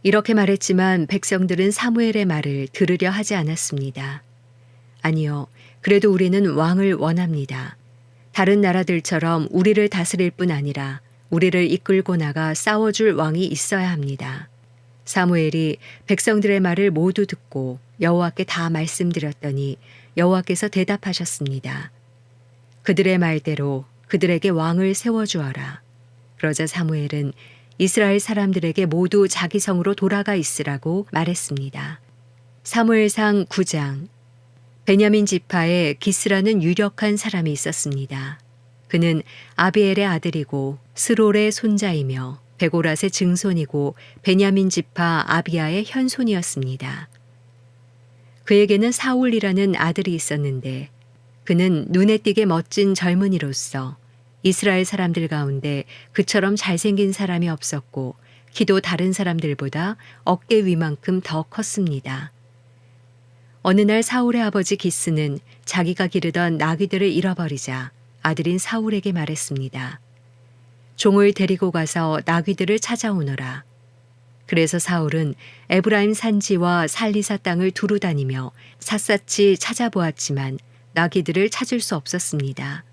이렇게 말했지만 백성들은 사무엘의 말을 들으려 하지 않았습니다. 아니요, 그래도 우리는 왕을 원합니다. 다른 나라들처럼 우리를 다스릴 뿐 아니라 우리를 이끌고 나가 싸워줄 왕이 있어야 합니다. 사무엘이 백성들의 말을 모두 듣고 여호와께 다 말씀드렸더니 여호와께서 대답하셨습니다. 그들의 말대로 그들에게 왕을 세워주어라. 그러자 사무엘은 이스라엘 사람들에게 모두 자기 성으로 돌아가 있으라고 말했습니다. 사무엘상 9장. 베냐민 지파에 기스라는 유력한 사람이 있었습니다. 그는 아비엘의 아들이고 스롤의 손자이며 베고랏의 증손이고 베냐민 지파 아비야의 현손이었습니다. 그에게는 사울이라는 아들이 있었는데 그는 눈에 띄게 멋진 젊은이로서 이스라엘 사람들 가운데 그처럼 잘생긴 사람이 없었고 키도 다른 사람들보다 어깨 위만큼 더 컸습니다. 어느 날 사울의 아버지 기스는 자기가 기르던 나귀들을 잃어버리자 아들인 사울에게 말했습니다. 종을 데리고 가서 나귀들을 찾아오너라. 그래서 사울은 에브라임 산지와 살리사 땅을 두루 다니며 샅샅이 찾아보았지만 나귀들을 찾을 수 없었습니다.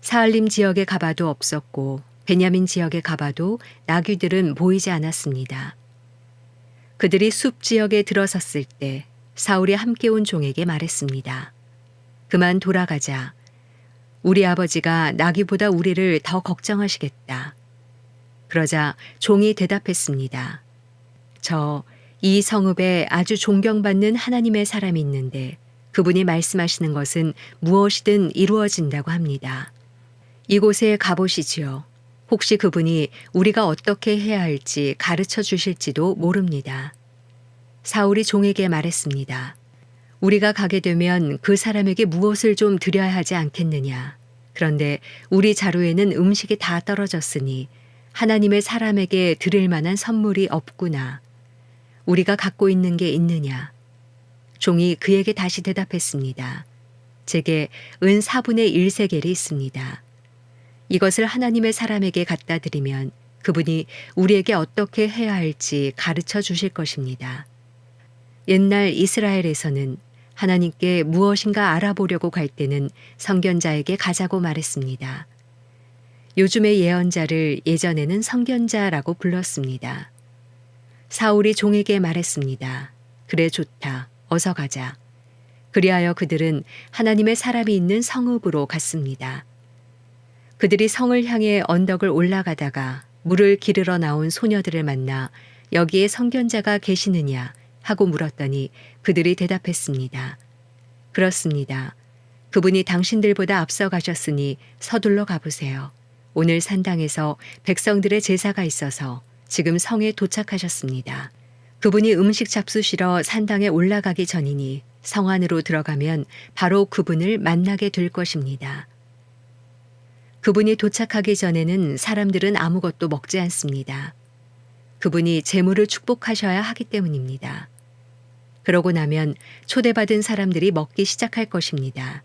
사알림 지역에 가봐도 없었고 베냐민 지역에 가봐도 나귀들은 보이지 않았습니다. 그들이 숲 지역에 들어섰을 때 사울이 함께 온 종에게 말했습니다. 그만 돌아가자. 우리 아버지가 나귀보다 우리를 더 걱정하시겠다. 그러자 종이 대답했습니다. 이 성읍에 아주 존경받는 하나님의 사람이 있는데 그분이 말씀하시는 것은 무엇이든 이루어진다고 합니다. 이곳에 가보시지요. 혹시 그분이 우리가 어떻게 해야 할지 가르쳐 주실지도 모릅니다. 사울이 종에게 말했습니다. 우리가 가게 되면 그 사람에게 무엇을 좀 드려야 하지 않겠느냐. 그런데 우리 자루에는 음식이 다 떨어졌으니 하나님의 사람에게 드릴 만한 선물이 없구나. 우리가 갖고 있는 게 있느냐. 종이 그에게 다시 대답했습니다. 제게 은 4분의 1세겔이 있습니다. 이것을 하나님의 사람에게 갖다 드리면 그분이 우리에게 어떻게 해야 할지 가르쳐 주실 것입니다. 옛날 이스라엘에서는 하나님께 무엇인가 알아보려고 갈 때는 선견자에게 가자고 말했습니다. 요즘의 예언자를 예전에는 선견자라고 불렀습니다. 사울이 종에게 말했습니다. 그래 좋다. 어서 가자. 그리하여 그들은 하나님의 사람이 있는 성읍으로 갔습니다. 그들이 성을 향해 언덕을 올라가다가 물을 기르러 나온 소녀들을 만나 여기에 선견자가 계시느냐 하고 물었더니 그들이 대답했습니다. 그렇습니다. 그분이 당신들보다 앞서 가셨으니 서둘러 가보세요. 오늘 산당에서 백성들의 제사가 있어서 지금 성에 도착하셨습니다. 그분이 음식 잡수시러 산당에 올라가기 전이니 성 안으로 들어가면 바로 그분을 만나게 될 것입니다. 그분이 도착하기 전에는 사람들은 아무것도 먹지 않습니다. 그분이 재물을 축복하셔야 하기 때문입니다. 그러고 나면 초대받은 사람들이 먹기 시작할 것입니다.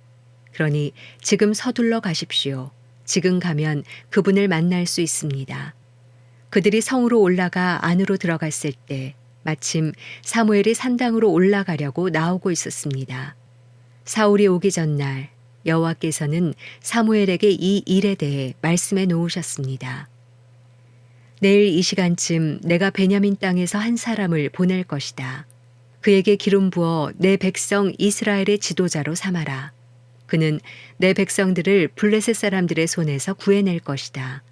그러니 지금 서둘러 가십시오. 지금 가면 그분을 만날 수 있습니다. 그들이 성으로 올라가 안으로 들어갔을 때 마침 사무엘이 산당으로 올라가려고 나오고 있었습니다. 사울이 오기 전날 여호와께서는 사무엘에게 이 일에 대해 말씀해 놓으셨습니다. 내일 이 시간쯤 내가 베냐민 땅에서 한 사람을 보낼 것이다. 그에게 기름 부어 내 백성 이스라엘의 지도자로 삼아라. 그는 내 백성들을 블레셋 사람들의 손에서 구해낼 것이다.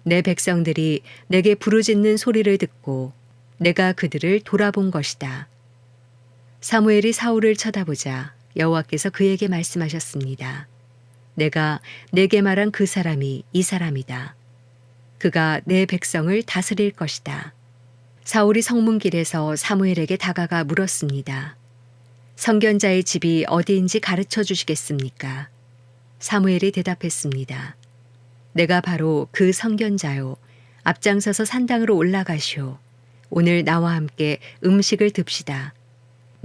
내 백성들이 내게 부르짖는 소리를 듣고 내가 그들을 돌아본 것이다. 사무엘이 사울을 쳐다보자 여호와께서 그에게 말씀하셨습니다. 내가 내게 말한 그 사람이 이 사람이다. 그가 내 백성을 다스릴 것이다. 사울이 성문길에서 사무엘에게 다가가 물었습니다. 선견자의 집이 어디인지 가르쳐 주시겠습니까? 사무엘이 대답했습니다. 내가 바로 그 선견자요. 앞장서서 산당으로 올라가시오. 오늘 나와 함께 음식을 듭시다.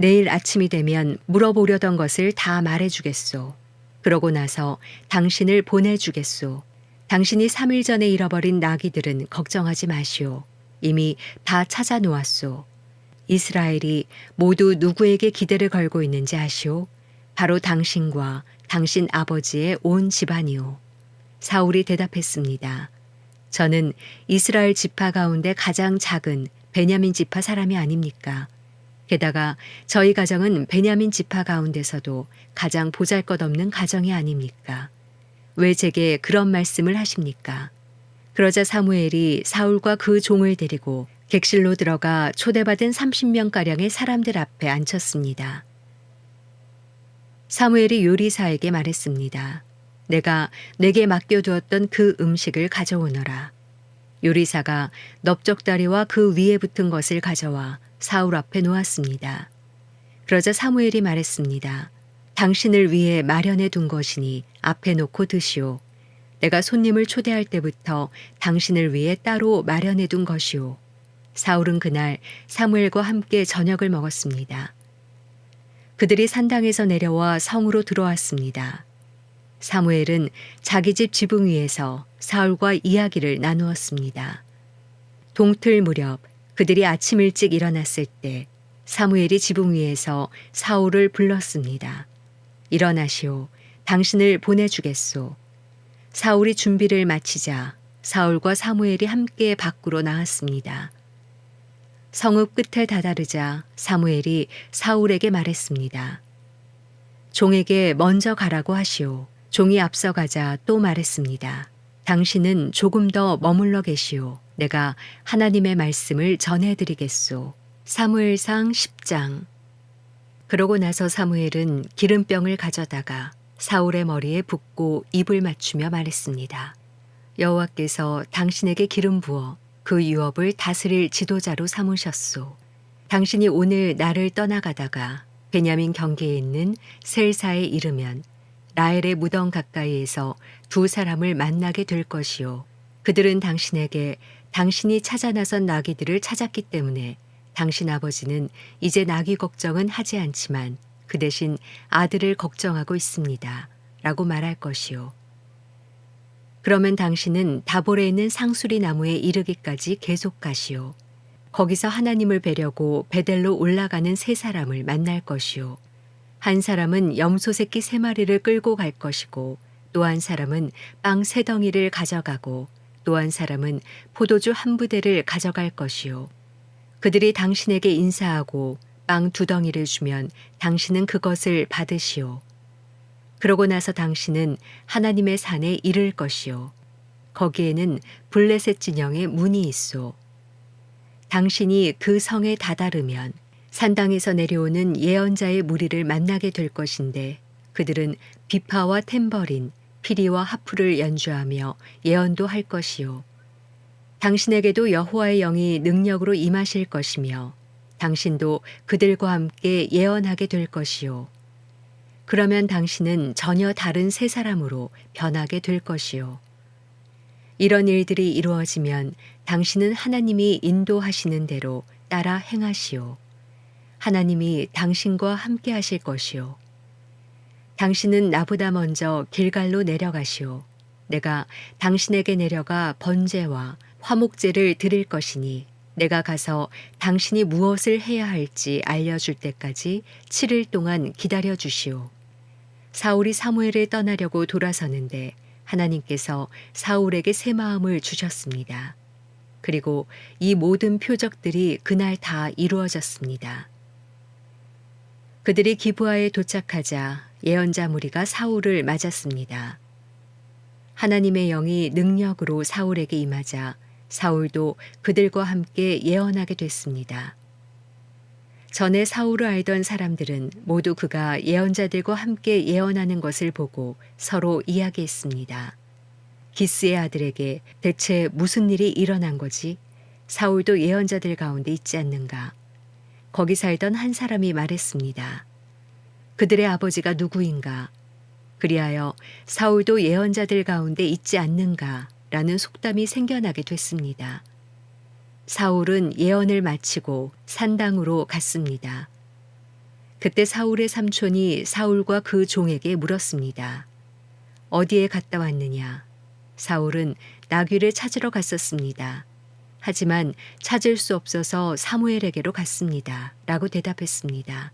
내일 아침이 되면 물어보려던 것을 다 말해주겠소. 그러고 나서 당신을 보내주겠소. 당신이 3일 전에 잃어버린 나귀들은 걱정하지 마시오. 이미 다 찾아 놓았소. 이스라엘이 모두 누구에게 기대를 걸고 있는지 아시오? 바로 당신과 당신 아버지의 온 집안이오. 사울이 대답했습니다. 저는 이스라엘 지파 가운데 가장 작은 베냐민 지파 사람이 아닙니까? 게다가 저희 가정은 베냐민 지파 가운데서도 가장 보잘것없는 가정이 아닙니까? 왜 제게 그런 말씀을 하십니까? 그러자 사무엘이 사울과 그 종을 데리고 객실로 들어가 초대받은 30명가량의 사람들 앞에 앉혔습니다. 사무엘이 요리사에게 말했습니다. 내가 내게 맡겨두었던 그 음식을 가져오너라. 요리사가 넓적다리와 그 위에 붙은 것을 가져와 사울 앞에 놓았습니다. 그러자 사무엘이 말했습니다. 당신을 위해 마련해 둔 것이니 앞에 놓고 드시오. 내가 손님을 초대할 때부터 당신을 위해 따로 마련해 둔 것이오. 사울은 그날 사무엘과 함께 저녁을 먹었습니다. 그들이 산당에서 내려와 성으로 들어왔습니다. 사무엘은 자기 집 지붕 위에서 사울과 이야기를 나누었습니다. 동틀 무렵 그들이 아침 일찍 일어났을 때 사무엘이 지붕 위에서 사울을 불렀습니다. 일어나시오. 당신을 보내주겠소. 사울이 준비를 마치자 사울과 사무엘이 함께 밖으로 나왔습니다. 성읍 끝에 다다르자 사무엘이 사울에게 말했습니다. 종에게 먼저 가라고 하시오. 종이 앞서가자 또 말했습니다. 당신은 조금 더 머물러 계시오. 내가 하나님의 말씀을 전해드리겠소. 사무엘상 10장. 그러고 나서 사무엘은 기름병을 가져다가 사울의 머리에 붓고 입을 맞추며 말했습니다. 여호와께서 당신에게 기름 부어 그 유업을 다스릴 지도자로 삼으셨소. 당신이 오늘 나를 떠나가다가 베냐민 경계에 있는 셀사에 이르면 라헬의 무덤 가까이에서 두 사람을 만나게 될 것이요. 그들은 당신에게 당신이 찾아 나선 나귀들을 찾았기 때문에 당신 아버지는 이제 나귀 걱정은 하지 않지만 그 대신 아들을 걱정하고 있습니다. 라고 말할 것이요. 그러면 당신은 다볼에 있는 상수리 나무에 이르기까지 계속 가시오. 거기서 하나님을 뵈려고 베델로 올라가는 세 사람을 만날 것이요. 한 사람은 염소 새끼 3마리를 끌고 갈 것이고 또 한 사람은 빵 3덩이를 가져가고 또 한 사람은 포도주 1부대를 가져갈 것이요. 그들이 당신에게 인사하고 빵 2덩이를 주면 당신은 그것을 받으시오. 그러고 나서 당신은 하나님의 산에 이를 것이요. 거기에는 블레셋 진영의 문이 있소. 당신이 그 성에 다다르면 산당에서 내려오는 예언자의 무리를 만나게 될 것인데 그들은 비파와 탬버린, 피리와 하프를 연주하며 예언도 할 것이요. 당신에게도 여호와의 영이 능력으로 임하실 것이며 당신도 그들과 함께 예언하게 될 것이요. 그러면 당신은 전혀 다른 세 사람으로 변하게 될 것이요. 이런 일들이 이루어지면 당신은 하나님이 인도하시는 대로 따라 행하시오. 하나님이 당신과 함께 하실 것이요. 당신은 나보다 먼저 길갈로 내려가시오. 내가 당신에게 내려가 번제와 화목제를 드릴 것이니 내가 가서 당신이 무엇을 해야 할지 알려줄 때까지 7일 동안 기다려 주시오. 사울이 사무엘을 떠나려고 돌아서는데 하나님께서 사울에게 새 마음을 주셨습니다. 그리고 이 모든 표적들이 그날 다 이루어졌습니다. 그들이 기브아에 도착하자 예언자 무리가 사울을 맞았습니다. 하나님의 영이 능력으로 사울에게 임하자 사울도 그들과 함께 예언하게 됐습니다. 전에 사울을 알던 사람들은 모두 그가 예언자들과 함께 예언하는 것을 보고 서로 이야기했습니다. 기스의 아들에게 대체 무슨 일이 일어난 거지? 사울도 예언자들 가운데 있지 않는가? 거기 살던 한 사람이 말했습니다. 그들의 아버지가 누구인가? 그리하여 사울도 예언자들 가운데 있지 않는가? 라는 속담이 생겨나게 됐습니다. 사울은 예언을 마치고 산당으로 갔습니다. 그때 사울의 삼촌이 사울과 그 종에게 물었습니다. 어디에 갔다 왔느냐? 사울은 나귀를 찾으러 갔었습니다. 하지만 찾을 수 없어서 사무엘에게로 갔습니다. 라고 대답했습니다.